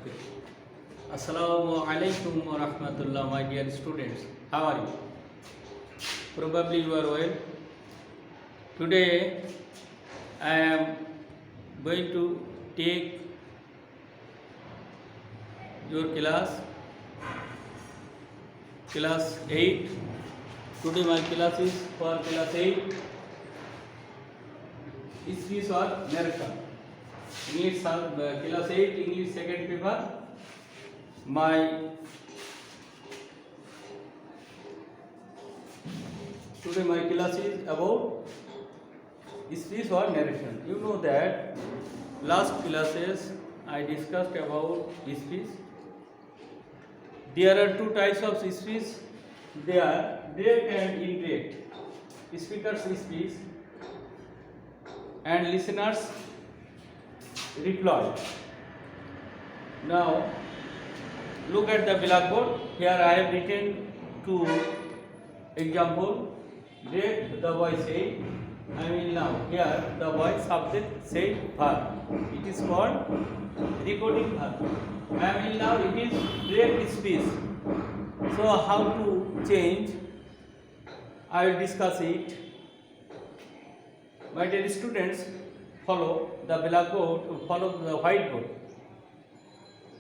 Okay. Assalamu alaikum wa rahmatullah, my dear students. How are you? Probably you are well. Today I am going to take your class 8. Today my class is for class 8. Speech or narration. English class 8 English second paper. Today my class is about speech or narration. You know that last classes I discussed about speech. There are two types of speech. They are direct and indirect. Speaker's speech and listeners reply. Now look at the blackboard. Here I have written two example. Direct, the boy said, I mean now here the boy subject said verb. It is called recording verb. I mean now it is direct speech. So how to change? I will discuss it. My dear students, follow the blackboard, follow the whiteboard.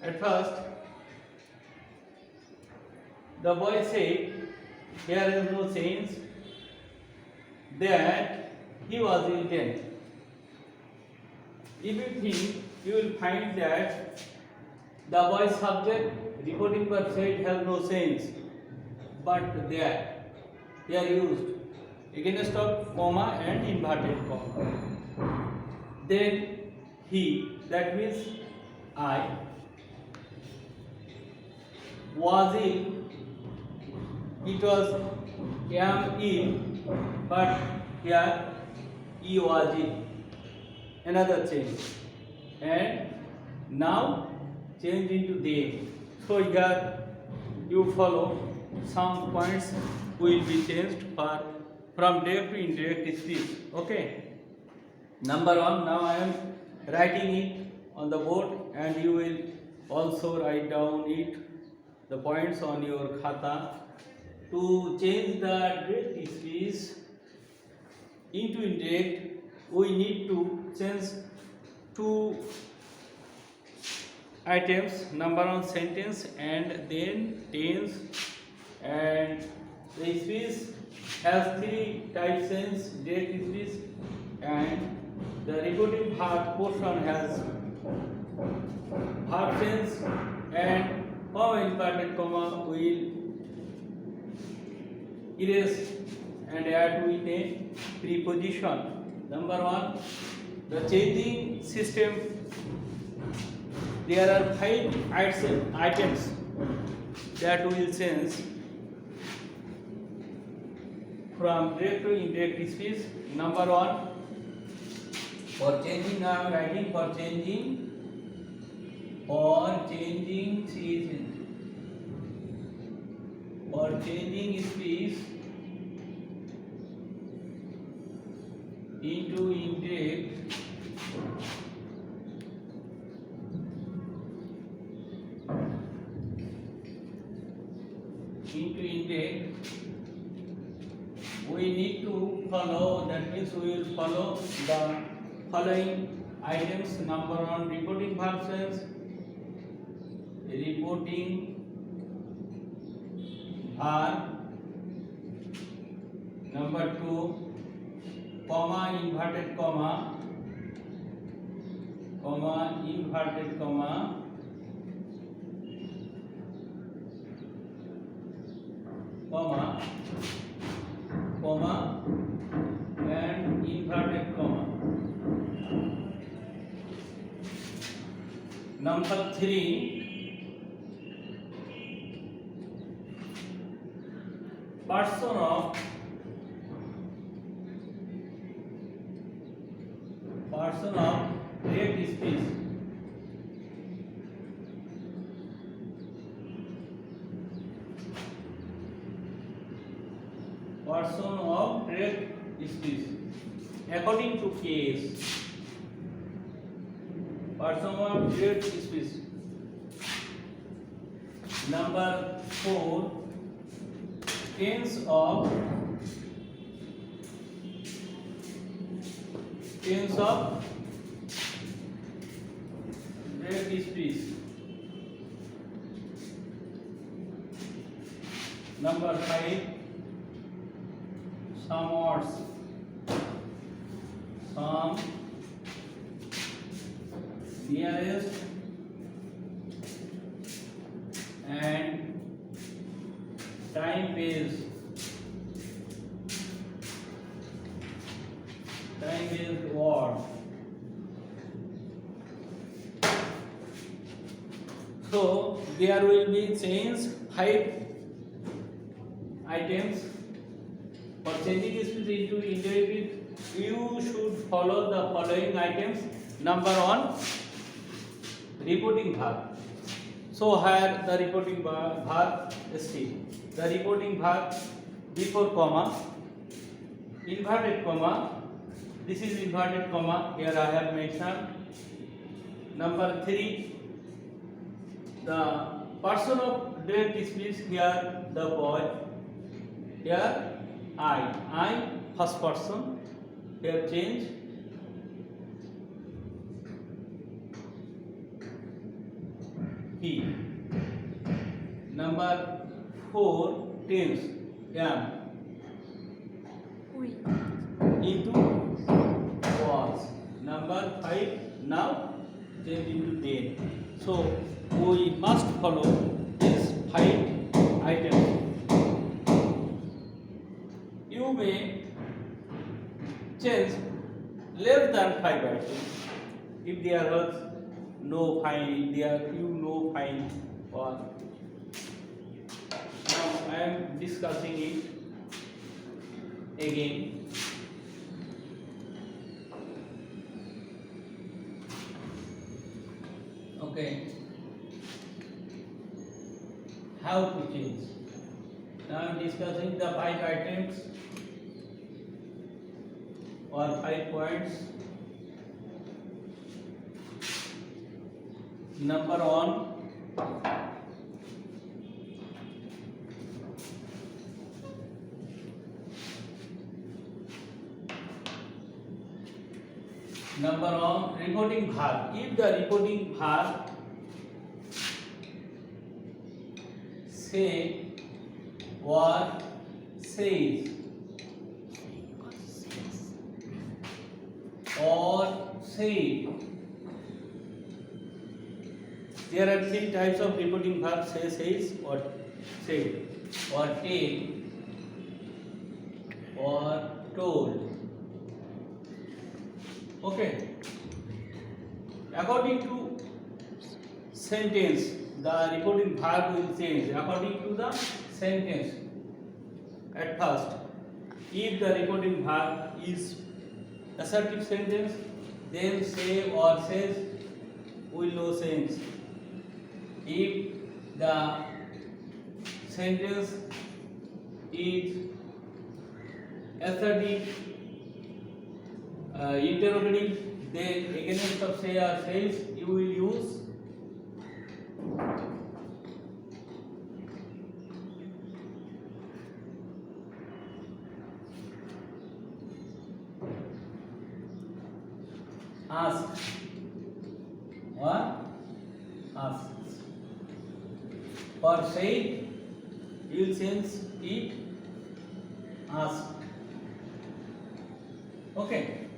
At first, the boy said, here is no sense that he was intent. If you think, you will find that the boy's subject recording verb said has no sense, but they are used against of comma and inverted comma. Then he, that means I, was in, it was am in, but here he was in. Another change. And now change into they. So here you follow some points will be changed from direct to indirect speech. Okay. Number one, now I am writing it on the board and you will also write down it, the points on your khata. To change the direct speech into indirect, we need to change two items. Number one, sentence and then tense. And the speech has three types: sense, direct speech, and the recording verb portion has verb tense and comma inverted comma will erase and add with a preposition. Number one, the changing system. There are 5 items that will change from direct to indirect speech. Number one, for changing, I am writing for changing speech into indirect. We need to follow, that means we will follow the following items. Number one, reporting verb sense, reporting verb. Number two, comma inverted comma, inverted comma, comma and inverted comma. Number three, person of direct speech. Person of direct speech according to case. Person of direct speech Number 4, tense of direct speech. Number 5, some words, some, nearest, and time based word. So there will be change 5 items. For changing speech into indicative, you should follow the following items. Number 1, reporting verb. So here the reporting verb is T. The reporting verb before comma, inverted comma. This is inverted comma. Here I have mentioned. Number 3, the person of direct speech. Here the boy. Here I first person. Here change. He. Number 4, tense. Am. Into was. Number 5, now change into then. So we must follow these 5 items. You may change less than 5 items if there was no fine, no fine or. Now I am discussing it again. Okay, how to change? Now I am discussing the 5 items or 5 points. Number 1, reporting verb. If the reporting verb say or says or say, there are 3 types of reporting verbs: say, says, or say, or take, or told. Okay. According to sentence, the reporting verb will change according to the sentence. At first, if the reporting verb is assertive sentence, then say or says will no sense. If the sentence is assertive, interrogative, then against of say or says you will use ask or asks. For say, you will change it ask. Okay.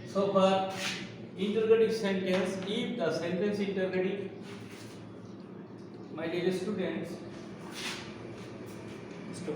So for interrogative sentence, if the sentence interrogative, my dear students, stop.